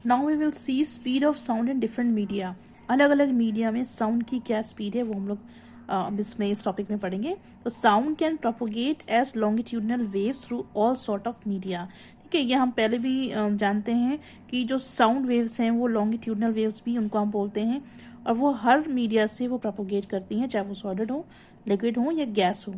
Now we will see speed of sound in different media. अलग अलग media में sound की क्या स्पीड है वो हम लोग अब इसमें इस टॉपिक में पढ़ेंगे। तो sound can propagate as longitudinal waves through all sort of media. ठीक है, ये हम पहले भी जानते हैं कि जो साउंड वेव्स हैं वो लॉन्गिट्यूडनल वेव्स भी उनको हम बोलते हैं, और वो हर मीडिया से वो प्रोपोगेट करती हैं, चाहे वो सॉलिड हो, लिक्विड हो या गैस हो।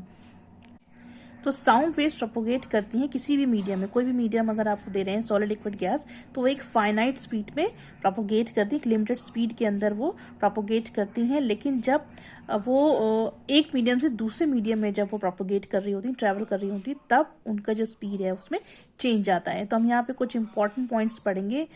तो साउंड वेव्स प्रोपोगेट करती हैं किसी भी मीडियम में। कोई भी मीडियम अगर आपको दे रहे हैं सॉलिड, लिक्विड, गैस, तो वो एक फाइनाइट स्पीड में प्रोपोगेट करती है, एक लिमिटेड स्पीड के अंदर वो प्रोपोगेट करती हैं। लेकिन जब वो एक मीडियम से दूसरे मीडियम में जब वो प्रोपोगेट कर रही होती हैं, ट्रैवल कर रही होती हैं, तब उनका जो स्पीड है उसमें चेंज आता है। तो हम यहाँ पे कुछ इंपॉर्टेंट पॉइंट्स पढ़ेंगे।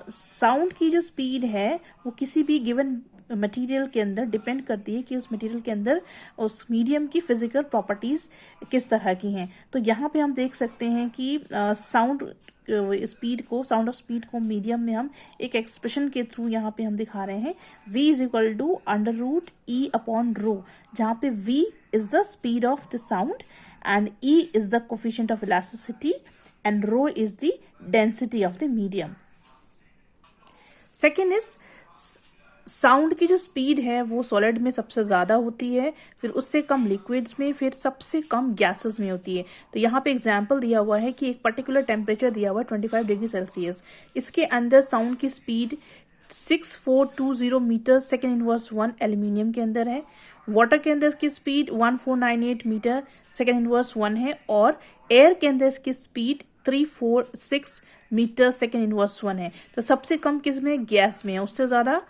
साउंड की जो स्पीड है वो किसी भी गिवन मटेरियल के अंदर डिपेंड करती है कि उस मटेरियल के अंदर उस मीडियम की फिजिकल प्रॉपर्टीज किस तरह की हैं। तो यहाँ पे हम देख सकते हैं कि साउंड ऑफ स्पीड को मीडियम में हम एक एक्सप्रेशन के थ्रू यहाँ पे हम दिखा रहे हैं। v is equal to √e upon rho, जहाँ पे v is the speed of the sound and e is the coefficient of elasticity and rho is the density of the medium. Second is sound की जो speed है वो solid में सबसे ज़्यादा होती है, फिर उससे कम लिक्विड्स में, फिर सबसे कम गैसेस में होती है। तो यहाँ पे एग्जांपल दिया हुआ है कि एक पर्टिकुलर टेम्परेचर दिया हुआ है 25 डिग्री सेल्सियस, इसके अंदर साउंड की speed 6420 metre second inverse 1 aluminium के अंदर है। वाटर के अंदर इसकी स्पीड 1498 मीटर सेकेंड इनवर्स 1 है, और एयर के अंदर इसकी स्पीड 346 मीटर सेकेंड इनवर्स 1 है। तो सबसे कम किस में? गैस में है, उससे ज़्यादा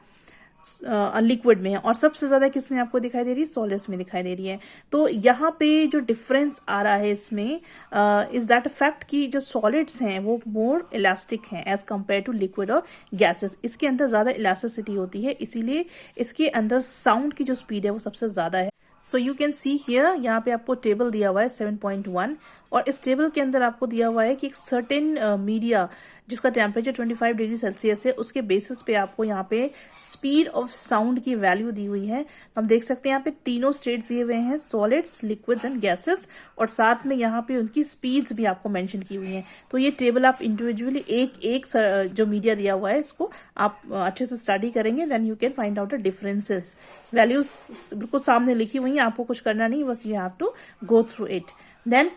लिक्विड में है, और सबसे ज्यादा किस में आपको दिखाई दे रही है? सॉलिड्स में दिखाई दे रही है। तो यहाँ पे जो डिफरेंस आ रहा है इसमें इज दैट फैक्ट कि जो सॉलिड्स हैं वो मोर इलास्टिक हैं एज कंपेयर टू लिक्विड और गैसेस। इसके अंदर ज्यादा इलास्टिसिटी होती है, इसीलिए इसके अंदर साउंड की जो स्पीड है वो सबसे ज्यादा है। So you can see here, यहाँ पे आपको टेबल दिया हुआ है 7.1, और इस टेबल के अंदर आपको दिया हुआ है कि एक सर्टेन मीडिया जिसका टेम्परेचर 25 डिग्री सेल्सियस है, उसके बेसिस पे आपको यहाँ पे स्पीड ऑफ साउंड की वैल्यू दी हुई है। तो हम देख सकते हैं यहाँ पे तीनों स्टेट्स दिए हुए हैं, सॉलिड्स, लिक्विड्स एंड गैसेस, और साथ में यहाँ पे उनकी स्पीड्स भी आपको मेंशन की हुई हैं। तो ये टेबल आप इंडिविजुअली एक एक जो मीडिया दिया हुआ है इसको आप अच्छे से स्टडी करेंगे, then you can find out the differences. Values बिल्कुल सामने लिखी हुई हैं, आपको कुछ करना नहीं, बस you have to go through it. Then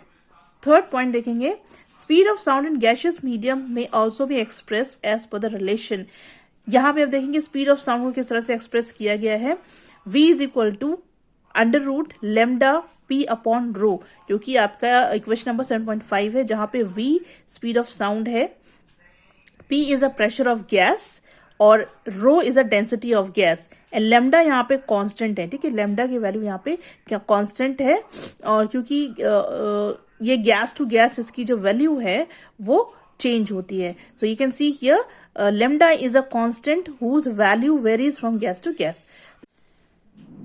third point देखेंगे, speed of sound in gaseous medium में also be expressed as per the relation. यहाँ पे आप देखेंगे स्पीड ऑफ साउंड को किस तरह से एक्सप्रेस किया गया है। v is equal to √λ p upon rho, जो कि आपका इक्वेशन नंबर 7.5 है, जहां पे v स्पीड ऑफ साउंड है, p is a pressure of gas, और rho is a density of gas, and lambda यहाँ पे कांस्टेंट है। ठीक है, लेमडा की वैल्यू यहाँ पे कांस्टेंट है, और क्योंकि ये गैस टू गैस इसकी जो वैल्यू है वो चेंज होती है। So you can see here lambda is a constant whose value varies from gas to gas.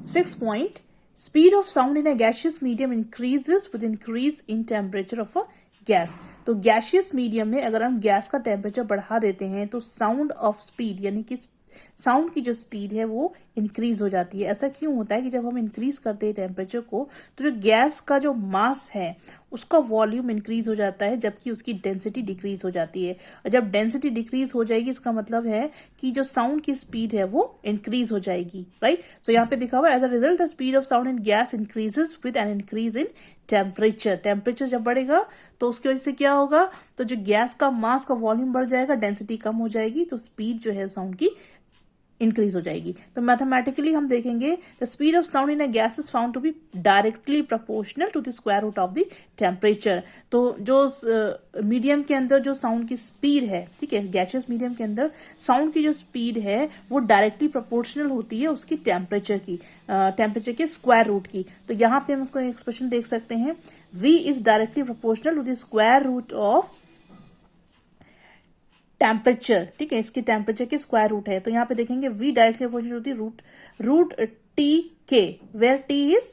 6th point, speed of sound in a gaseous medium increases with increase in temperature of a gas. तो gaseous medium में अगर हम gas का temperature बढ़ा देते हैं तो sound of speed यानी कि साउंड की जो स्पीड है वो इंक्रीज हो जाती है। ऐसा क्यों होता है कि जब हम इंक्रीज करते हैं टेम्परेचर को तो जो गैस का जो मास है उसका वॉल्यूम इंक्रीज हो जाता है, जबकि उसकी डेंसिटी डिक्रीज हो जाती है। और जब डेंसिटी डिक्रीज हो जाएगी इसका मतलब है कि जो साउंड की स्पीड है वो इंक्रीज हो जाएगी, राइट। सो यहाँ पे दिखा हुआ as a result the speed of sound in gas increases with an increase in temperature. Temperature जब बढ़ेगा तो उसकी वजह से क्या होगा, तो जो गैस का मास का वॉल्यूम बढ़ जाएगा, डेंसिटी कम हो जाएगी, तो स्पीड जो है साउंड की इंक्रीज हो जाएगी। तो मैथमेटिकली हम देखेंगे the speed of sound in a gas is found to be directly proportional to the square root of the temperature. तो जो मीडियम के अंदर जो साउंड की स्पीड है, ठीक है, गैसियस मीडियम के अंदर साउंड की जो स्पीड है वो डायरेक्टली प्रोपोर्शनल होती है उसकी टेम्परेचर के स्क्वायर रूट की। तो यहाँ पे हम उसको एक्सप्रेशन देख सकते हैं, v is directly proportional to the square root of temperature. ठीक है, इसकी टेम्परेचर के स्क्वायर रूट है। तो यहाँ पे देखेंगे v डायरेक्टली प्रोपोर्शनल होती है रूट टी के, वेयर टी इज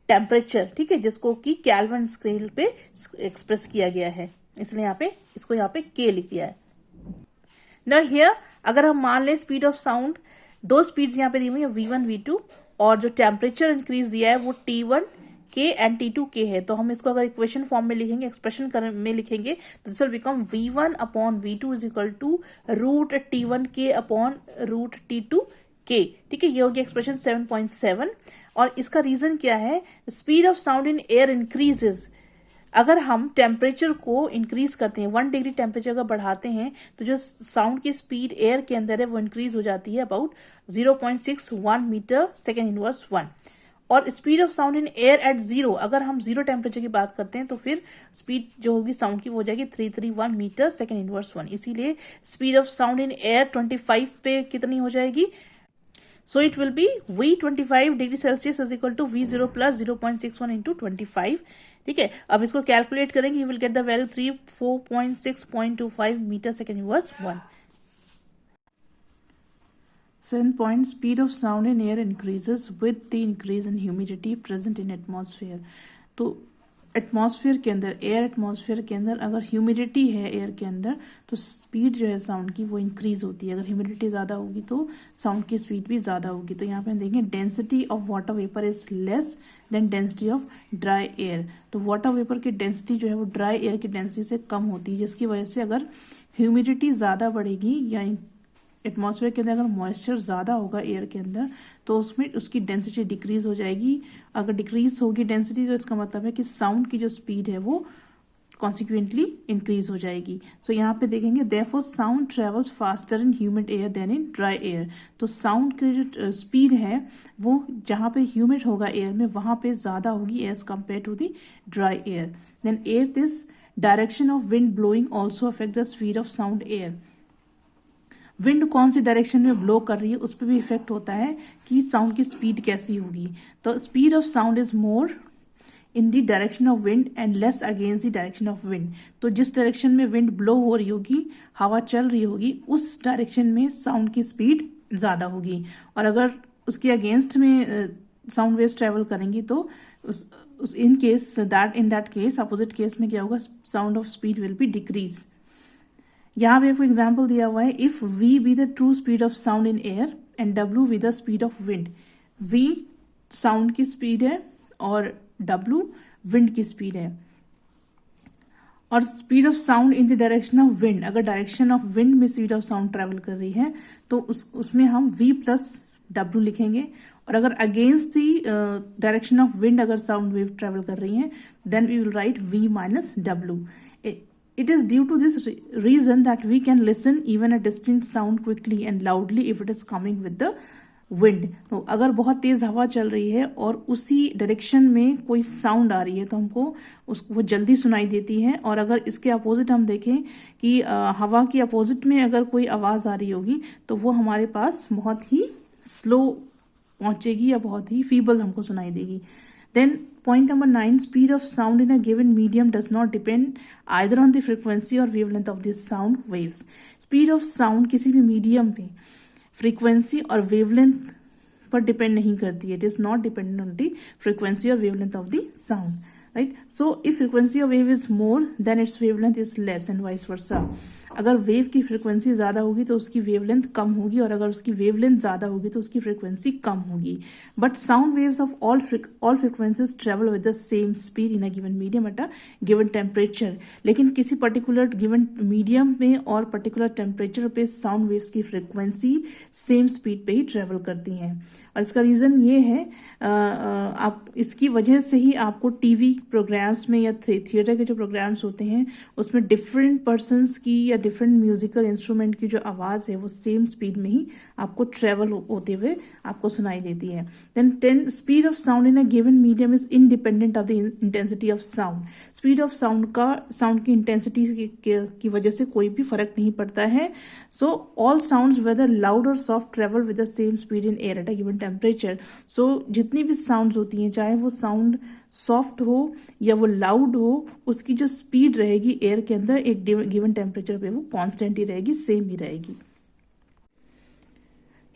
टेम्परेचर, ठीक है, जिसको कि केल्विन स्केल पे एक्सप्रेस किया गया है, इसलिए यहाँ पे इसको यहाँ पे के लिख दिया है। ना हियर अगर हम मान लें स्पीड ऑफ साउंड, दो स्पीड्स यहाँ पे दी हुई है v1 v2, और जो टेम्परेचर इंक्रीज दिया है वो t1 K and T2 K है, तो हम इसको अगर इक्वेशन फॉर्म में लिखेंगे, एक्सप्रेशन में लिखेंगे, तो this will become V1 upon V2 is equal to root T1 K upon root T2 K। ठीक है, ये हो गया एक्सप्रेशन 7.7। और इसका रीजन क्या है? Speed of sound in air increases. अगर हम टेम्परेचर को इंक्रीज करते हैं, 1 डिग्री टेम्परेचर अगर बढ़ाते हैं, तो जो साउंड की स्पीड एयर के अंदर है वो इंक्रीज हो जाती है अबाउट 0.61 मीटर सेकेंड इनवर्स 1। और speed of sound in air eight 0, अगर हम 0 टेम्परेचर की बात करते हैं तो फिर स्पीड जो होगी साउंड की वो हो जाएगी 331 मीटर सेकेंड इनवर्स 1। इसीलिए speed of sound in air 25 पे कितनी हो जाएगी? So it will be V 25 degree Celsius is equal to V0 plus 0.61 into 25। ठीक है, अब इसको कैलकुलेट करेंगे, you will get the value 34.6.25 metre second inverse 1। 7 point speed of sound in air increases with the increase in humidity present in atmosphere। तो atmosphere के अंदर, air atmosphere के अंदर अगर ह्यूमिडिटी है एयर के अंदर, तो स्पीड जो है साउंड की वो इंक्रीज होती है। अगर ह्यूमिडिटी ज़्यादा होगी तो साउंड की स्पीड भी ज़्यादा होगी। तो यहाँ पे हम देखेंगे density of water vapour is less than density of dry air. तो वाटर वेपर की डेंसिटी जो है वो ड्राई एयर की डेंसिटी से कम होती है, जिसकी वजह से अगर ह्यूमिडिटी ज़्यादा बढ़ेगी या एटमॉस्फेयर के अंदर अगर मॉइस्चर ज़्यादा होगा एयर के अंदर, तो उसमें उसकी डेंसिटी डिक्रीज हो जाएगी। अगर डिक्रीज होगी डेंसिटी, तो इसका मतलब है कि साउंड की जो स्पीड है वो कॉन्सिक्वेंटली इंक्रीज हो जाएगी। सो यहाँ पे देखेंगे therefore sound travels faster in humid air than in dry air. तो साउंड की जो स्पीड है वो जहाँ पे ह्यूमिड होगा एयर में, वहाँ पे ज़्यादा होगी as compare to the dry air. Then air this direction of wind blowing also affect the speed of sound air. Wind कौन सी डायरेक्शन में ब्लो कर रही है उस पर भी इफेक्ट होता है कि साउंड की स्पीड कैसी होगी। तो speed of sound is more in the direction of wind and less against the direction of wind. तो जिस डायरेक्शन में विंड ब्लो हो रही होगी, हवा चल रही होगी, उस डायरेक्शन में साउंड की स्पीड ज़्यादा होगी। और अगर उसके अगेंस्ट में साउंड वेव्स ट्रेवल करेंगी तो in that case opposite case में क्या होगा? Sound of speed will be decrease. यहाँ पे आपको एग्जाम्पल दिया हुआ है, if v be the true speed of sound in air and w be the speed of wind. v sound की स्पीड है और w विंड की स्पीड है। और speed of sound in the direction of wind, अगर direction of wind में speed of sound travel कर रही है तो उसमें हम v प्लस w लिखेंगे। और अगर against the direction of wind अगर साउंड वेव ट्रेवल कर रही है, then we will write v minus w। It is due to this reason that we can listen even a distinct sound quickly and loudly if it is coming with the wind। तो अगर बहुत तेज हवा चल रही है और उसी direction में कोई साउंड आ रही है तो हमको वो जल्दी सुनाई देती है। और अगर इसके अपोजिट हम देखें कि हवा की अपोजिट में अगर कोई आवाज़ आ रही होगी तो वो हमारे पास बहुत ही स्लो पहुंचेगी या बहुत ही फीबल हमको सुनाई देगी। Then point number 9, speed of sound in a given medium does not depend either on the frequency or wavelength of the sound waves। Speed of sound किसी भी मीडियम पे फ्रीक्वेंसी और वेवलेंथ पर डिपेंड नहीं करती है। It is not dependent on the frequency और wavelength of the sound, right. So if frequency of wave is more then its wavelength is less and vice versa. अगर wave की frequency ज़्यादा होगी तो उसकी वेवलेंथ कम होगी, और अगर उसकी वेवलेंथ ज़्यादा होगी तो उसकी फ्रीक्वेंसी कम होगी। But sound waves of all frequencies travel with the same speed in a given medium at a given temperature. लेकिन किसी पर्टिकुलर गिवन मीडियम में और पर्टिकुलर टेम्परेचर पे साउंड वेव्स की फ्रीक्वेंसी सेम स्पीड पे ही ट्रेवल करती हैं। और इसका रीज़न ये है, आप इसकी वजह से ही आपको टीवी प्रोग्राम्स में या थिएटर के जो प्रोग्राम्स होते हैं उसमें डिफरेंट पर्सन्स की या डिफरेंट म्यूजिकल इंस्ट्रूमेंट की जो आवाज़ है वो सेम स्पीड में ही आपको ट्रेवल होते हुए आपको सुनाई देती है। Then 10, speed of sound in a given medium is independent of the intensity of sound. Speed of sound की इंटेंसिटी की वजह से कोई भी फर्क नहीं पड़ता है। So all sounds whether loud और soft travel with the same speed in air at a given temperature. So जितनी भी साउंड्स होती हैं, चाहे वो साउंड सॉफ्ट हो या वो लाउड हो, उसकी जो स्पीड रहेगी एयर के अंदर एक गिवन टेम्परेचर पे वो कांस्टेंट ही रहेगी, सेम ही रहेगी।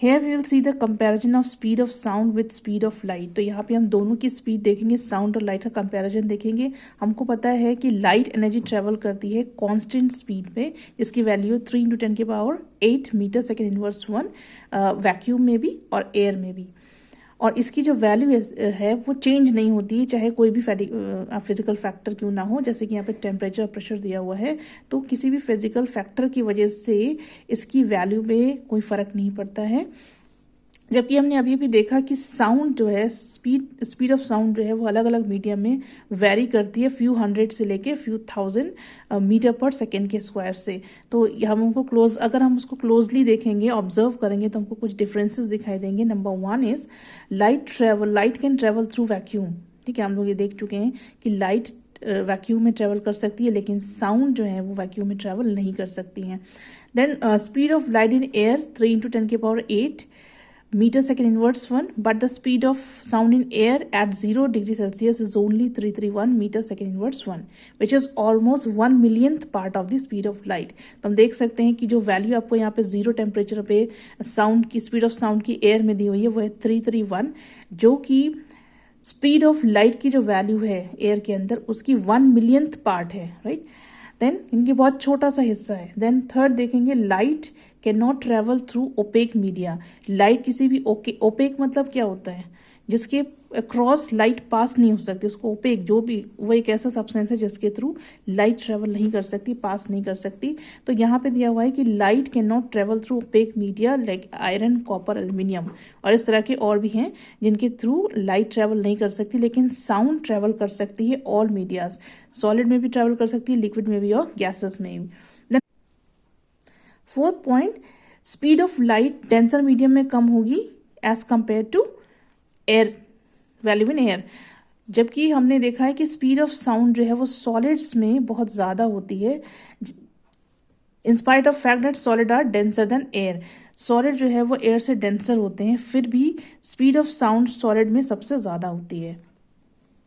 Here we will see the comparison of speed of sound with speed of light। तो यहाँ पे हम दोनों की स्पीड देखेंगे, साउंड और लाइट का कंपैरिजन देखेंगे। हमको पता है कि लाइट एनर्जी ट्रेवल करती है कांस्टेंट स्पीड पे, जिसकी value 3 × 10⁸ metre second inverse 1 vacuum में भी और एयर में भी। और इसकी जो वैल्यू है वो चेंज नहीं होती है, चाहे कोई भी फिजिकल फैक्टर क्यों ना हो। जैसे कि यहाँ पे टेम्परेचर और प्रेशर दिया हुआ है, तो किसी भी फिजिकल फैक्टर की वजह से इसकी वैल्यू में कोई फ़र्क नहीं पड़ता है। जबकि हमने अभी भी देखा कि साउंड जो है, स्पीड ऑफ साउंड जो है वो अलग अलग मीडियम में वेरी करती है, फ्यू हंड्रेड से लेके फ्यू थाउजेंड मीटर पर सेकेंड के स्क्वायर से। तो हम उनको अगर हम उसको क्लोजली देखेंगे, ऑब्जर्व करेंगे, तो हमको कुछ डिफरेंसेस दिखाई देंगे। Number one is light can travel through vacuum. ठीक है, हम लोग ये देख चुके हैं कि लाइट वैक्यूम में ट्रेवल कर सकती है, लेकिन साउंड जो है वो वैक्यूम में ट्रेवल नहीं कर सकती हैं। Then speed of light in air 3 × 10⁸ meter second inverse 1, but the speed of sound in air at 0 degree Celsius is only 331 meter second inverse 1, which is almost 1 millionth part of the speed of light। तो हम देख सकते हैं कि जो value आपको यहाँ पे 0 टेम्परेचर पे साउंड की स्पीड ऑफ साउंड की एयर में दी हुई है वो है 331, जो कि स्पीड ऑफ लाइट की जो वैल्यू है एयर के अंदर उसकी 1 millionth पार्ट है, राइट। देन इनकी बहुत छोटा सा हिस्सा है। देन थर्ड देखेंगे, light can not travel through opaque media. Light किसी भी ओपेक मतलब क्या होता है, जिसके क्रॉस लाइट पास नहीं हो सकती, उसको ओपेक जो भी, वो एक ऐसा सब्सटेंस है जिसके थ्रू लाइट ट्रेवल नहीं कर सकती, पास नहीं कर सकती। तो यहाँ पे दिया हुआ है कि light can not travel through opaque media like iron, copper, aluminium, और इस तरह के और भी हैं जिनके थ्रू लाइट ट्रेवल नहीं कर सकती, लेकिन साउंड ट्रेवल कर सकती है ऑल मीडियाज। सॉलिड में भी ट्रेवल कर सकती है, लिक्विड में भी और गैसेस में भी। Fourth point, speed of light denser medium में कम होगी as compare to air, value in air. जबकि हमने देखा है कि स्पीड ऑफ साउंड जो है वो सॉलिड्स में बहुत ज़्यादा होती है, in spite of fact that solid are denser than air. Solid जो है वो एयर से डेंसर होते हैं, फिर भी स्पीड ऑफ साउंड सॉलिड में सबसे ज़्यादा होती है।